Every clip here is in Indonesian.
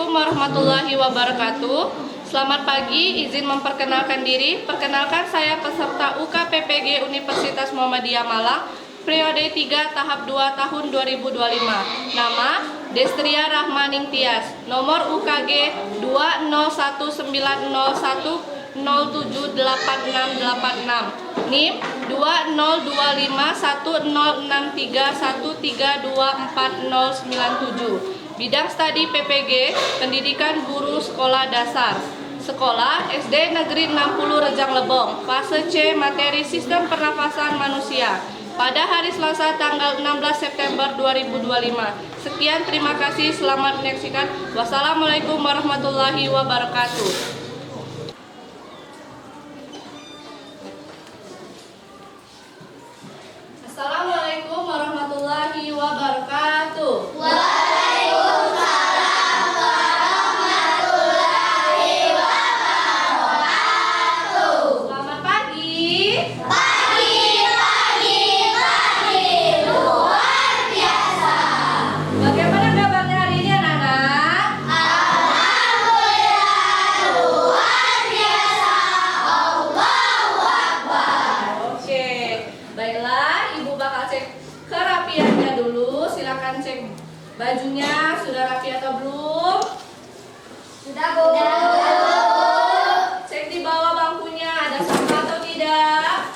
Assalamualaikum warahmatullahi wabarakatuh. Selamat pagi, izin memperkenalkan diri. Perkenalkan, saya peserta UKPPG Universitas Muhammadiyah Malang, periode 3 tahap 2 tahun 2025. Nama Destria Rahmaning Tias. Nomor UKG 2019010788686. NIM 20510631324097. Bidang studi PPG, Pendidikan Guru Sekolah Dasar. Sekolah SD Negeri 60 Rejang Lebong. Fase C, materi Sistem Pernafasan Manusia. Pada hari Selasa tanggal 16 September 2025. Sekian, terima kasih, selamat menyaksikan. Wassalamualaikum warahmatullahi wabarakatuh. Assalamualaikum warahmatullahi wabarakatuh. Waalaikumsalam warahmatullahi wabarakatuh. Selamat pagi. Pagi, luar biasa. Bagaimana kabarnya hari ini, anak-anak? Alhamdulillah, luar biasa. Allahu Akbar. Oke, baiklah, Ibu bakal cek kerapiannya dulu. Silakan cek bajunya, sudah rapi atau belum? Sudah, Bu. Cek di bawah bangkunya, ada sampah atau tidak?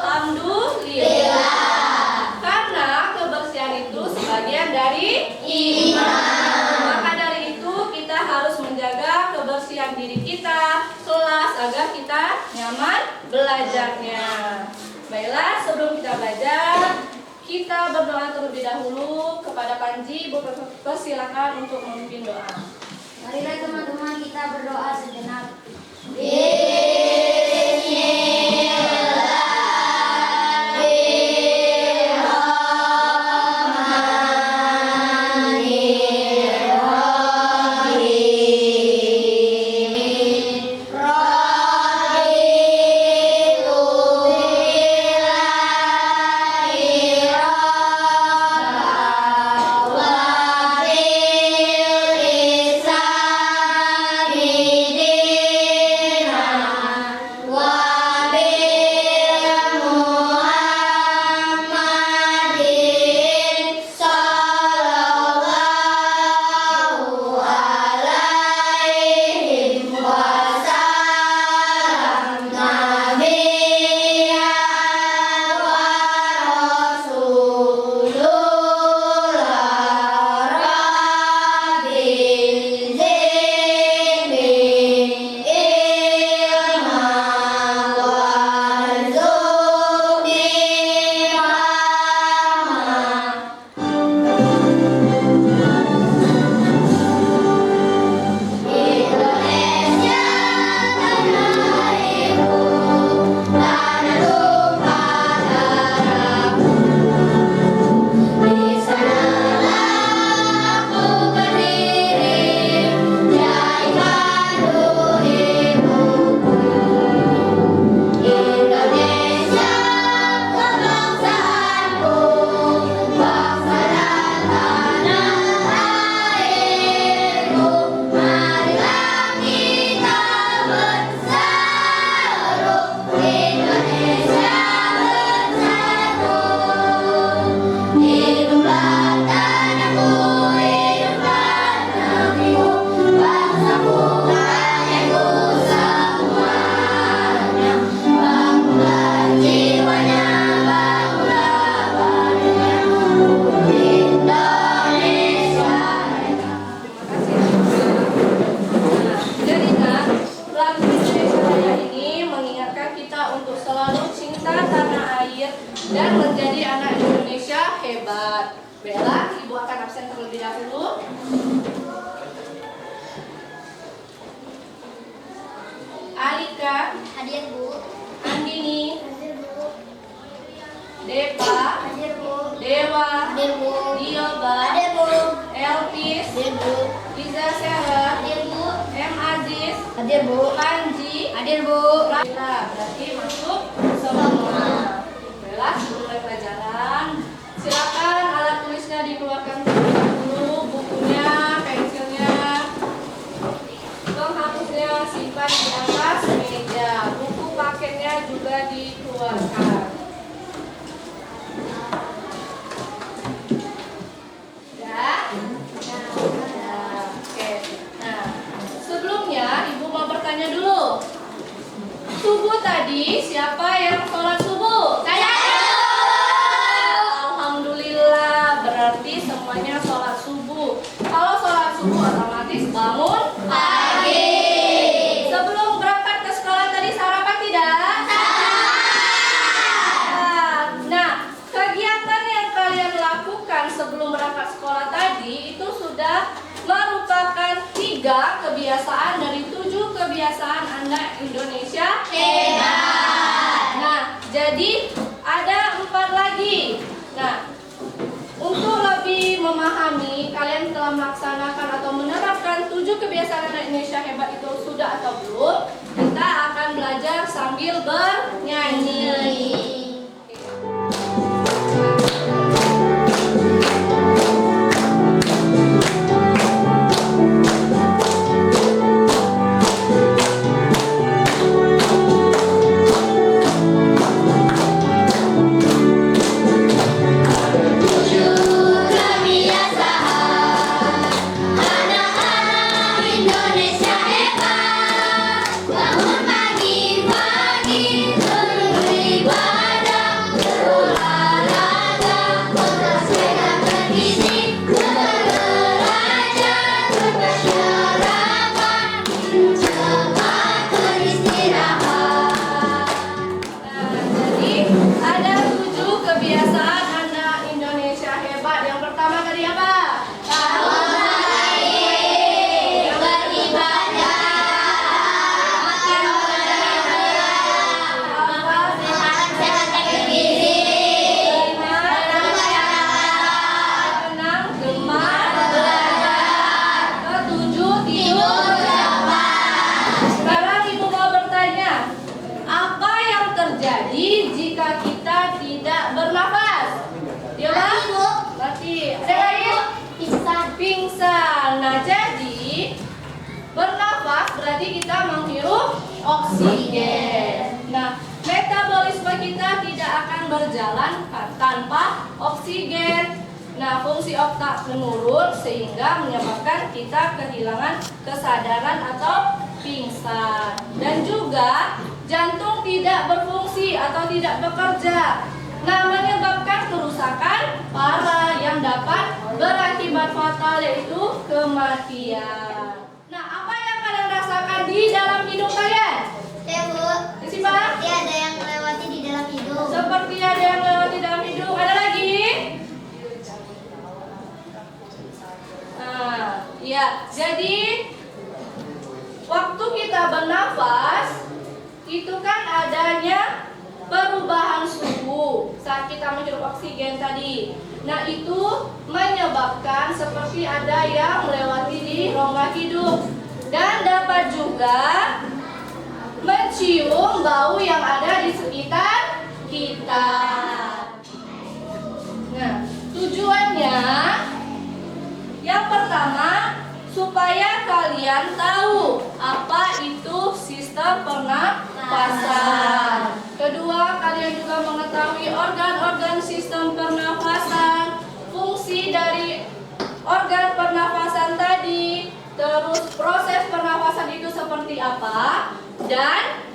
Alhamdulillah. Karena kebersihan itu sebagian dari Iman. maka dari itu kita harus menjaga kebersihan diri kita, kelas, agar kita nyaman belajarnya. Baiklah, sebelum kita belajar, kita berdoa terlebih dahulu kepada Panji. Ibu persilakan untuk memimpin doa. Marilah teman-teman kita berdoa sejenak. Dan menjadi anak Indonesia hebat. Bella, Ibu akan absen terlebih dahulu. Alika, Hadir, Bu. Andini, Hadir, Bu. Deva, Hadir, Bu. Dewa, Hadir, Bu. Dioba, Hadir, Bu. Elvis, Hadir, Bu. Iza Sarah, Hadir, Bu. M. Aziz, Hadir, Bu. Panji, Hadir, Bu. Bella. Berarti masuk semua. Bella, sebelum mulai pelajaran, silakan alat tulisnya dikeluarkan dulu, buku lagi, siapa yang sholat subuh? Saya. Alhamdulillah, berarti semuanya sholat subuh. Kalau sholat subuh otomatis bangun Pagi. Sebelum berangkat ke sekolah tadi sarapan tidak? Nah, kegiatan yang kalian lakukan sebelum berangkat sekolah tadi itu sudah merupakan 3 kebiasaan dari 7 kebiasaan anak Indonesia Hebat. Nah, jadi ada 4 lagi. Nah, untuk lebih memahami kalian telah melaksanakan atau menerapkan 7 kebiasaan anak Indonesia hebat itu sudah atau belum, kita akan belajar sambil bernyanyi. Indonesia hebat. Bangun pagi-pagi, beribadah, berolahraga, bersehat bergizi, belajar, bermasyarakat, cepat beristirahat. Jadi ada 7 kebiasaan anak Indonesia hebat. Yang pertama tadi apa? Bangun pagi, beribadah, makan sehat bergizi, Tenang, gemar, belajar. Ketujuh, tidur cepat. Sekarang ibu mau bertanya, apa yang terjadi jika kita tidak bernafas? Ya Bang? Mati. Ada lain? Pingsan. Nah, jadi bernafas berarti kita menghirup oksigen. Nah, metabolisme kita tidak akan berjalan tanpa oksigen. Nah, fungsi otak menurun sehingga menyebabkan kita kehilangan kesadaran atau pingsan. Dan juga jantung tidak berfungsi atau tidak bekerja. Nah, menyebabkan kerusakan parah yang dapat berakibat fatal yaitu kematian. Nah, apa yang kalian rasakan di dalam hidung kalian? Ya Bu, Siapa? seperti ada yang melewati di dalam hidung. Seperti ada yang lewat di dalam hidung. Ada lagi? Nah, iya. Jadi waktu kita bernafas itu kan adanya perubahan suhu saat kita menghirup oksigen tadi. Nah, itu menyebabkan seperti ada yang melewati di rongga hidung dan dapat juga mencium bau yang ada di sekitar kita. Nah, tujuannya yang pertama supaya kalian tahu apa itu sistem pernafasan. Kedua, kalian juga mengetahui organ-organ sistem pernafasan, fungsi dari organ pernafasan tadi, terus proses pernafasan itu seperti apa, dan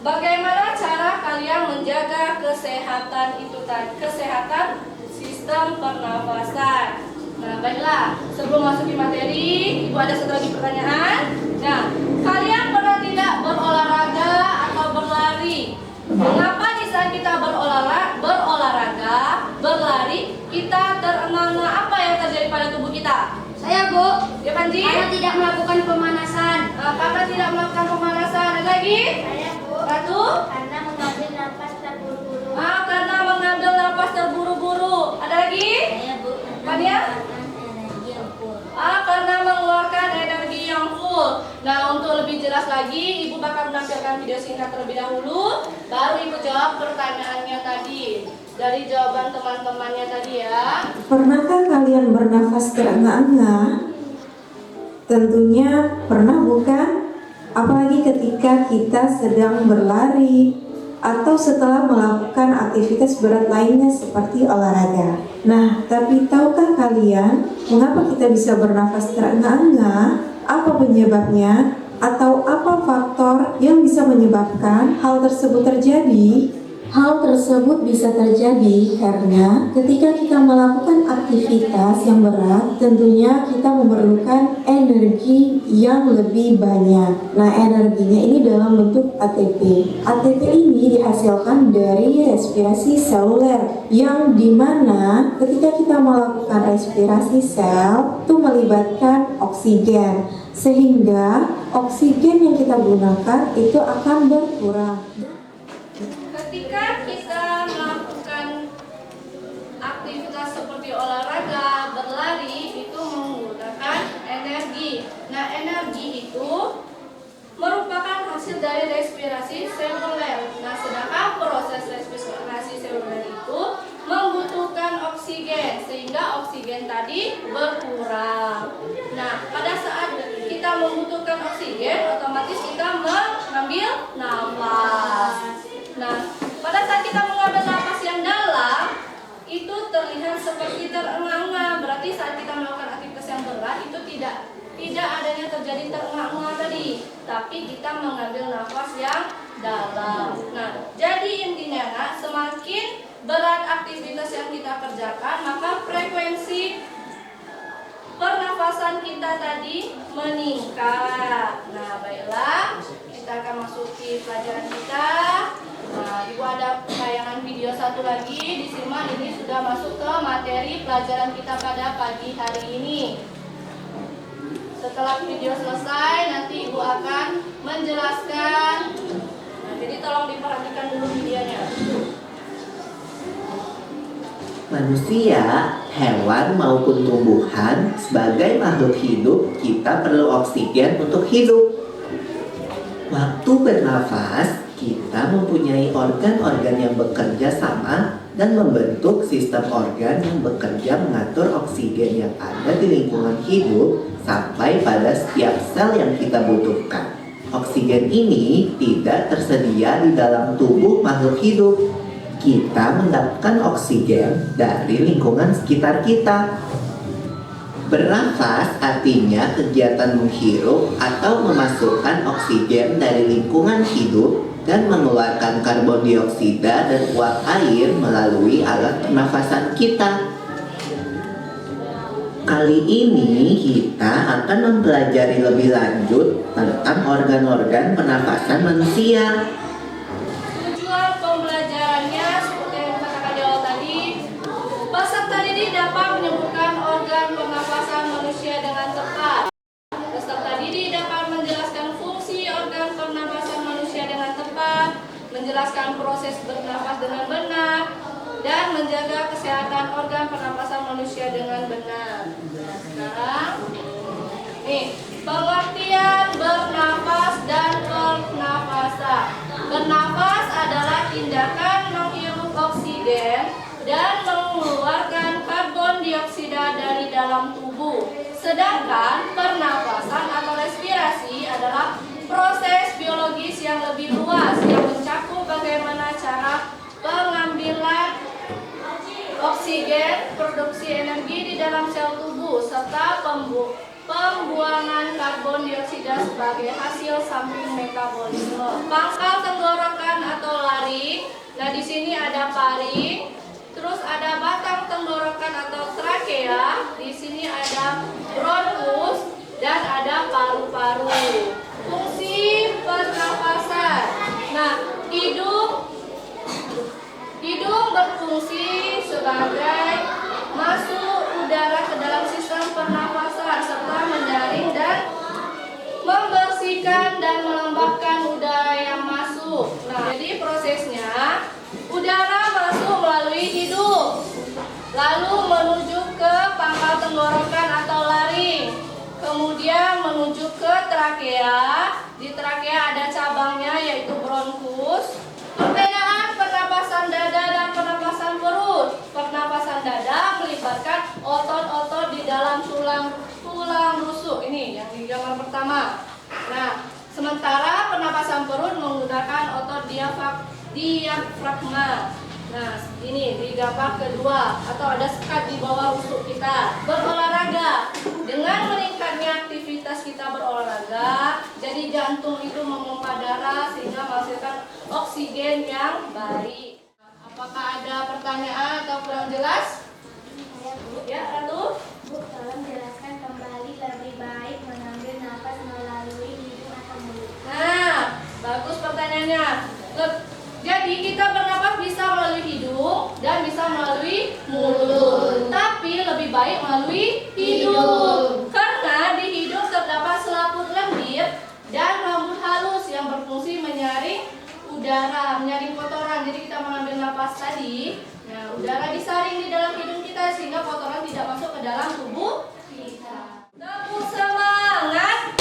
bagaimana cara kalian menjaga kesehatan itu tadi, kesehatan sistem pernafasan. Nah, baiklah, sebelum masuki materi, Ibu ada satu lagi pertanyaan. Nah, kalian pernah tidak berolahraga atau berlari? Mengapa di saat kita berolahraga, berlari, kita terengah-engah? Apa yang terjadi pada tubuh kita? Saya Bu, Ya, Panji? karena tidak melakukan pemanasan. Karena tidak melakukan pemanasan. Ada lagi? Saya Bu, Ratu? karena mengambil nafas terburu-buru. Karena mengambil nafas terburu-buru. Ada lagi? Saya Bu, Apanya? energi yang full. Karena mengeluarkan energi yang full. Nah, untuk lebih jelas lagi, Ibu bakal menampilkan video singkat terlebih dahulu, baru Ibu jawab pertanyaannya tadi. Dari jawaban teman-temannya tadi ya. Pernahkah kalian bernafas terengah-engah? Tentunya pernah, bukan? Apalagi ketika kita sedang berlari atau setelah melakukan aktivitas berat lainnya seperti olahraga. Nah, tapi tahukah kalian mengapa kita bisa bernafas terengah-engah? Apa penyebabnya? Atau apa faktor faktor yang bisa menyebabkan hal tersebut terjadi? Hal tersebut bisa terjadi karena ketika kita melakukan aktivitas yang berat, tentunya kita memerlukan energi yang lebih banyak. Nah, energinya ini dalam bentuk ATP. ATP ini dihasilkan dari respirasi seluler, yang dimana ketika kita melakukan respirasi sel, itu melibatkan oksigen, sehingga oksigen yang kita gunakan itu akan berkurang. Ketika kita melakukan aktivitas seperti olahraga, berlari, itu menggunakan energi. Nah, energi itu merupakan hasil dari respirasi seluler. Nah, sedangkan proses respirasi seluler itu membutuhkan oksigen, sehingga oksigen tadi berkurang. Nah, pada saat kita membutuhkan oksigen, otomatis kita mengambil nafas. Nah, pada saat kita mengambil nafas yang dalam, itu terlihat seperti terengah-engah. Berarti saat kita melakukan aktivitas yang berat, itu tidak adanya terjadi terengah-engah tadi, tapi kita mengambil nafas yang dalam. Nah, jadi intinya nak, semakin berat aktivitas yang kita kerjakan, maka frekuensi pernafasan kita tadi meningkat. Nah, baiklah, kita akan masuki pelajaran kita. Nah, Ibu ada tayangan video satu lagi, disimak. Ini sudah masuk ke materi pelajaran kita pada pagi hari ini. Setelah video selesai, nanti Ibu akan menjelaskan. Nah, jadi tolong diperhatikan dulu videonya. Manusia, hewan maupun tumbuhan, sebagai makhluk hidup, kita perlu oksigen untuk hidup. Waktu bernafas, kita mempunyai organ-organ yang bekerja sama dan membentuk sistem organ yang bekerja mengatur oksigen yang ada di lingkungan hidup sampai pada setiap sel yang kita butuhkan. Oksigen ini tidak tersedia di dalam tubuh makhluk hidup. Kita mendapatkan oksigen dari lingkungan sekitar kita. Bernafas artinya kegiatan menghirup atau memasukkan oksigen dari lingkungan hidup dan mengeluarkan karbon dioksida dan uap air melalui alat pernafasan kita. Kali ini kita akan mempelajari lebih lanjut tentang organ-organ pernafasan manusia. Tujuan pembelajarannya seperti yang dikatakan di awal tadi, peserta didik dapat menyebutkan organ pernafasan manusia dengan tepat. Peserta didik dapat menjelaskan fungsi organ pernafasan manusia dengan tepat, menjelaskan proses bernafas dengan benar, dan menjaga kesehatan organ pernapasan manusia dengan benar. Sekarang, pengertian bernafas dan pernapasan. Bernafas adalah tindakan menghirup oksigen dan mengeluarkan karbon dioksida dari dalam tubuh. Sedangkan pernapasan atau respirasi adalah proses biologis yang lebih luas yang mencakup bagaimana cara pengambilan oksigen, produksi energi di dalam sel tubuh, serta pembuangan karbon dioksida sebagai hasil samping metabolisme. Pangkal tenggorokan atau laring. Nah, di sini ada paring, terus ada batang tenggorokan atau trakea. Di sini ada bronkus dan ada paru-paru. Fungsi pernapasan. Nah, hidung berfungsi sebagai masuk udara ke dalam sistem pernapasan serta menjaring dan membersihkan dan melembabkan udara yang masuk. Nah, jadi prosesnya udara masuk melalui hidung, lalu menuju ke pangkal tenggorokan atau laring, kemudian menuju ke trakea. Di trakea ada cabangnya yaitu bronkus. Perbedaan pernapasan dada dan pernapasan perut. Pernapasan dada melibatkan otot-otot di dalam tulang rusuk. Ini yang di gambar pertama. Nah, sementara pernapasan perut menggunakan otot diafragma. Nah, ini di gambar kedua atau ada sekat di bawah rusuk kita. Berolahraga. Dengan meningkatnya aktivitas kita berolahraga, jadi Jadi jantung itu memompa darah sehingga menghasilkan oksigen yang baik. Apakah ada pertanyaan atau kurang jelas? Ya, Ratu? Bu, tolong jelaskan kembali lebih baik mengambil nafas melalui hidung atau mulut. Nah, bagus pertanyaannya. Jadi kita bernapas bisa melalui hidung dan bisa melalui mulut. Tapi lebih baik melalui hidung. Karena di hidung terdapat selaput lendir dan rambut halus yang berfungsi menyaring udara, menyaring kotoran. Jadi kita mengambil napas tadi, nah udara disaring di dalam hidung kita sehingga kotoran tidak masuk ke dalam tubuh kita. Tepuk semangat.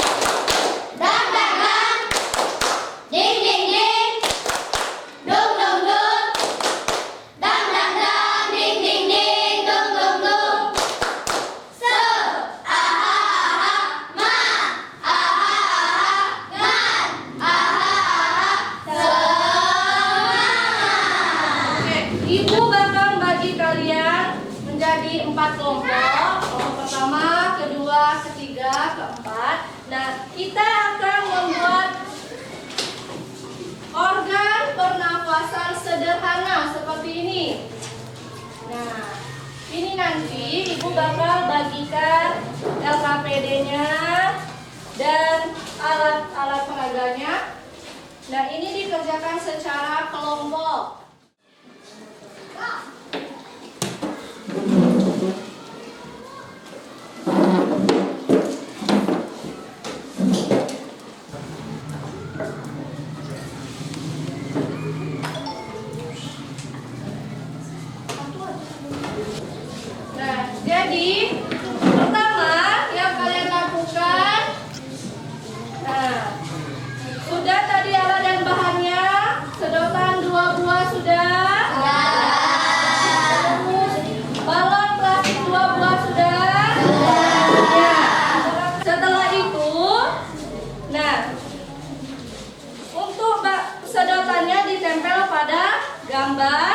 Dang dang dang, ding ding ding, dung dung dung, dang dang dang, ding ding ding, dung dung dung. Se, aha aha, ma, aha aha, ngan, aha aha, semangat. Oke, Ibu bakal bagi kalian menjadi 4 kelompok. Kelompok pertama, kedua, ketiga, keempat. Nah, kita akan membuat organ pernafasan sederhana seperti ini. Nah, ini nanti Ibu bakal bagikan LKPD-nya dan alat-alat peraganya. Nah, ini dikerjakan secara kelompok. Nah, jadi pertama yang kalian lakukan, nah, sudah tadi alat dan bahannya, sedotan 2 buah sudah, terus balon plastik 2 buah sudah. Ya. Setelah itu, nah, untuk sedotannya ditempel pada gambar.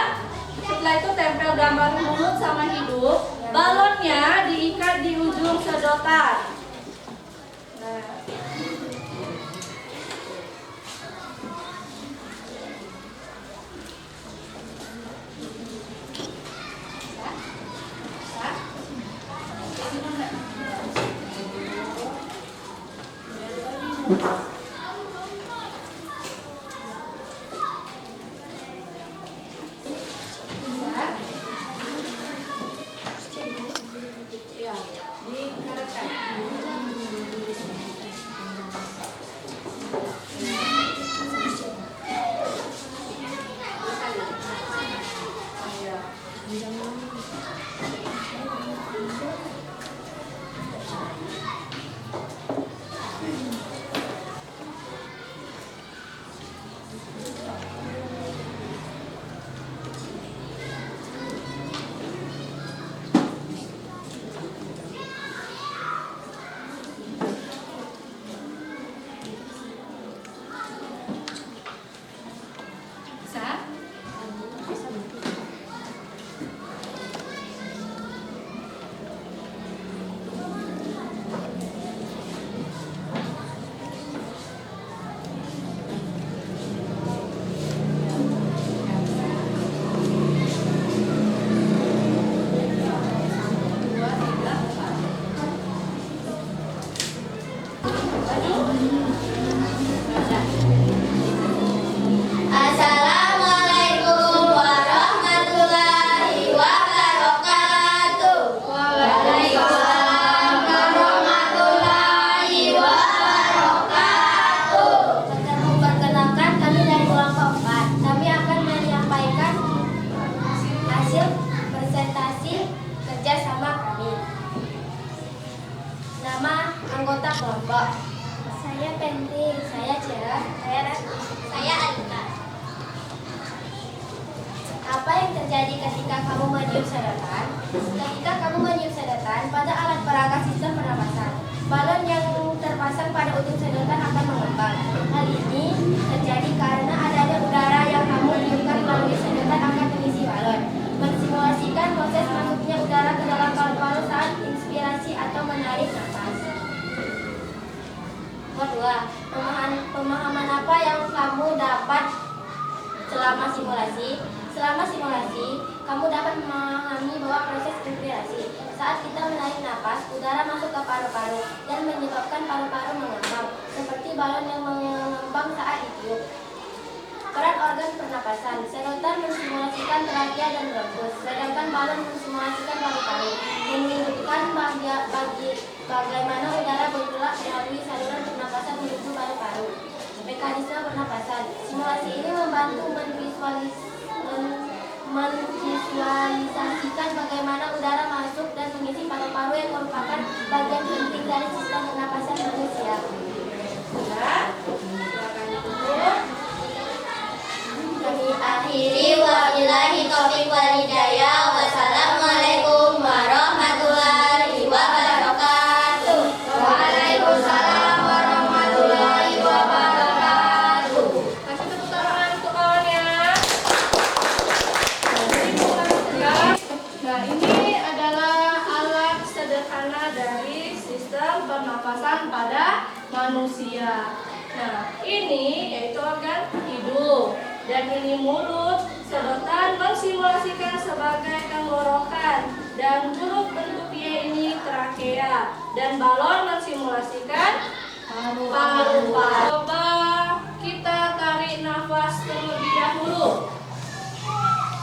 Setelah itu tempel gambar mulut sama hidung. Balonnya diikat di ujung sedotan. Nah. Ya, dikaretkan. anggota kelompok. Saya Penti, saya Cera, saya Rati, saya Alika. Apa yang terjadi ketika kamu meniup sedotan? Ketika kamu meniup sedotan pada alat peraga sistem pernapasan, balon yang terpasang pada ujung sedotan akan mengembang. Hal ini terjadi karena adanya udara yang kamu tiupkan melalui sedotan akan mengisi balon, mensimulasikan proses masuknya udara ke dalam paru-paru saat inspirasi atau menarik nafas. Nomor 2, pemahaman apa yang kamu dapat selama simulasi? Selama simulasi, kamu dapat memahami bahwa proses inspirasi saat kita menarik napas, udara masuk ke paru-paru dan menyebabkan paru-paru mengembang, seperti balon yang mengembang saat ditiup. Peran organ pernapasan, serotan mensimulasikan trakea dan bronkus, sedangkan balon mensimulasikan paru-paru, menunjukkan bagaimana udara bergerak melalui saluran pernapasan menuju paru-paru. Mekanisme pernapasan, simulasi ini membantu memvisualisasikan bagaimana udara masuk dan mengisi paru-paru yang merupakan bagian penting dari sistem pernapasan manusia. Kami akhiri, wabillahi taufiq wal hidayah. Wassalamualaikum warahmatullahi wabarakatuh. Waalaikumsalam warahmatullahi wabarakatuh. Kasih tepuk tangan untuk kawannya. Nah, ini adalah alat sederhana dari sistem pernapasan pada manusia. Nah, ini yaitu organ hidung. Dan ini mulut, sedotan mensimulasikan sebagai tenggorokan, dan huruf bentuk Y ini trakea, dan balon mensimulasikan paru-paru. Coba kita tarik nafas terlebih dahulu.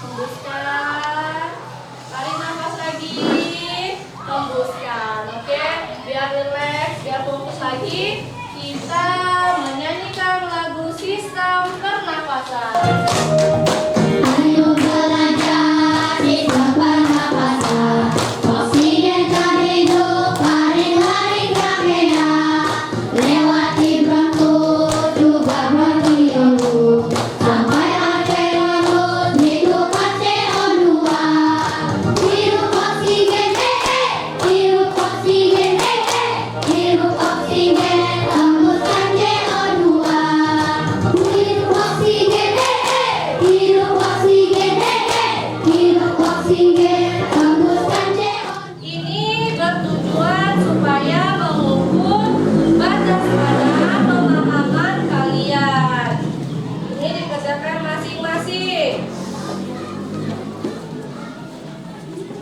Hembuskan, tarik nafas lagi, hembuskan. Oke, biar rileks, biar fokus lagi. Kita menyanyikan lagu sistem pernapasan. Ayo belajar sistem pernapasan. Oksigen terhidup hari-hari trakea, lewati bronkus juga bronkiolus, sampai alveolus hidupkan CO2. Hirup oksigen, hirup oksigen, hirup oksigen. Hembuskan CO2. Hirup oksigen, hirup oksigen, hirup oksigen. Hembuskan CO2. Ini bertujuan supaya mengukur batas pada pemahaman kalian. Ini dikerjakan masing-masing.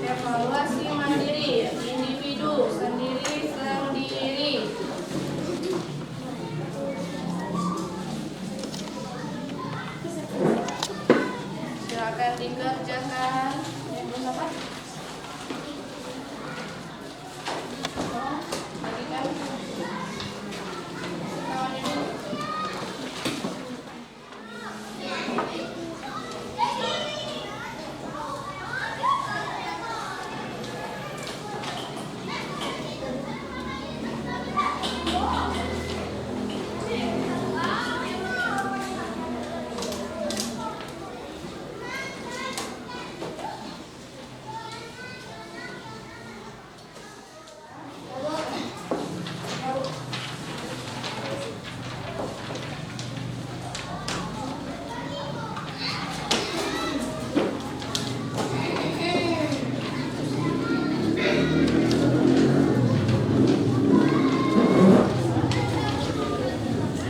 Evaluasi mandiri, individu sendiri-sendiri. Silakan dikerjakan. Belum apa? Oh, bagikan. Kawannya dulu.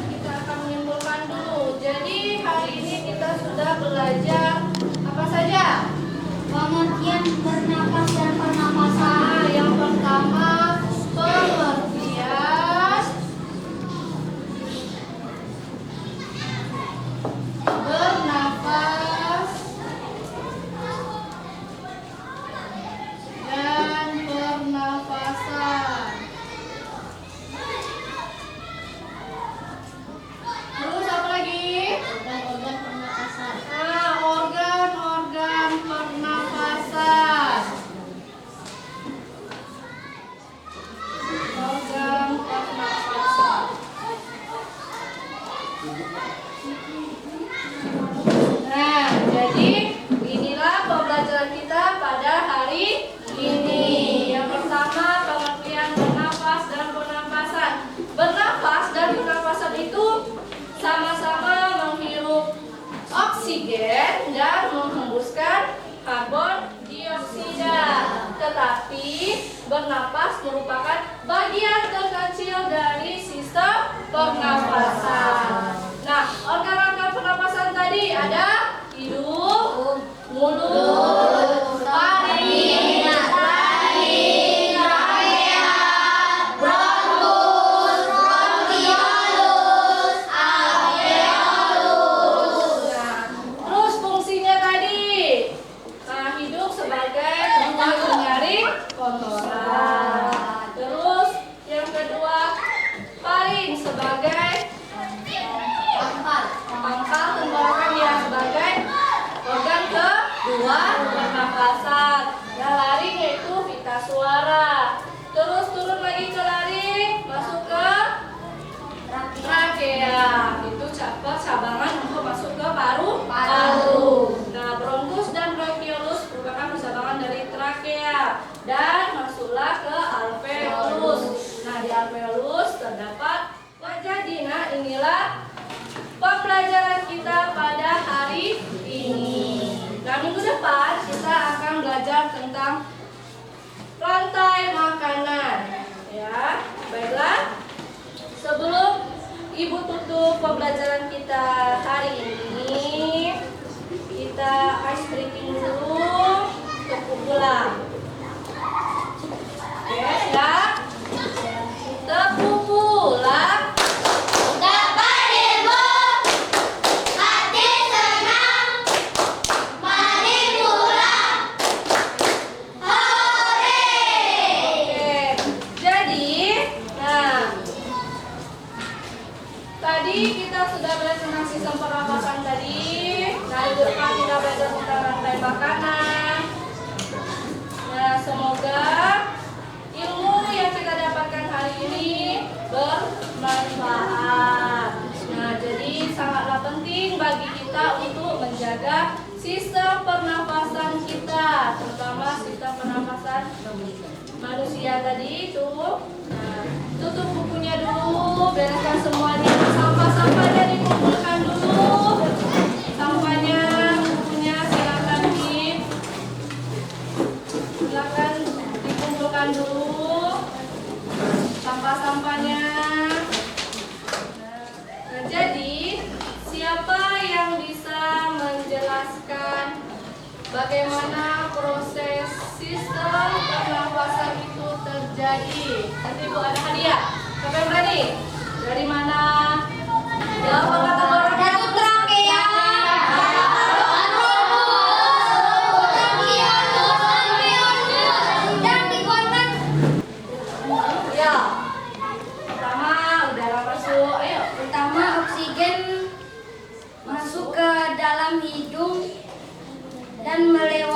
Kita akan menyimpulkan dulu. Jadi hari ini kita sudah belajar apa saja? Pengertian bernapas dan pernapasan. Nah, yang pertama pengertian bernapas dan pernapasan. Terus apa lagi? Organ-organ pernapasan. Nah, organ-organ pernapasan. Organ pernapasan. Nah, jadi inilah pembelajaran kita pada hari ini. Yang pertama, pengertian bernapas dan pernapasan. Bernapas dan pernapasan itu sama-sama menghirup oksigen dan menghembuskan karbon dioksida. Tetapi bernapas merupakan bagian terkecil dari sistem pernapasan. pulang. Oke, siap? Tepuk pulang. Dapat ilmu, hati senang, mari pulang. Hore! Oke, jadi, nah, tadi kita sudah belajar tentang sistem pernapasan tadi. Nah, di depan kita belajar tentang rantai makanan. Nah, semoga ilmu yang kita dapatkan hari ini bermanfaat. Nah, jadi sangatlah penting bagi kita untuk menjaga sistem pernapasan kita, terutama sistem pernapasan manusia tadi itu. Nah, tutup bukunya dulu, bereskan semuanya, sampah-sampahnya dikumpulkan dulu. Sampahnya, bukunya silakan dikumpulkan dulu. Sampah-sampahnya. Nah, jadi siapa yang bisa menjelaskan bagaimana proses sistem pernapasan itu terjadi? Nanti Bu ada hadiah. Siapa yang berani? Dari mana? Ya, angkat tangan. Ya. Pertama, udara masuk. Ayo. Pertama, oksigen masuk ke dalam hidung dan melewati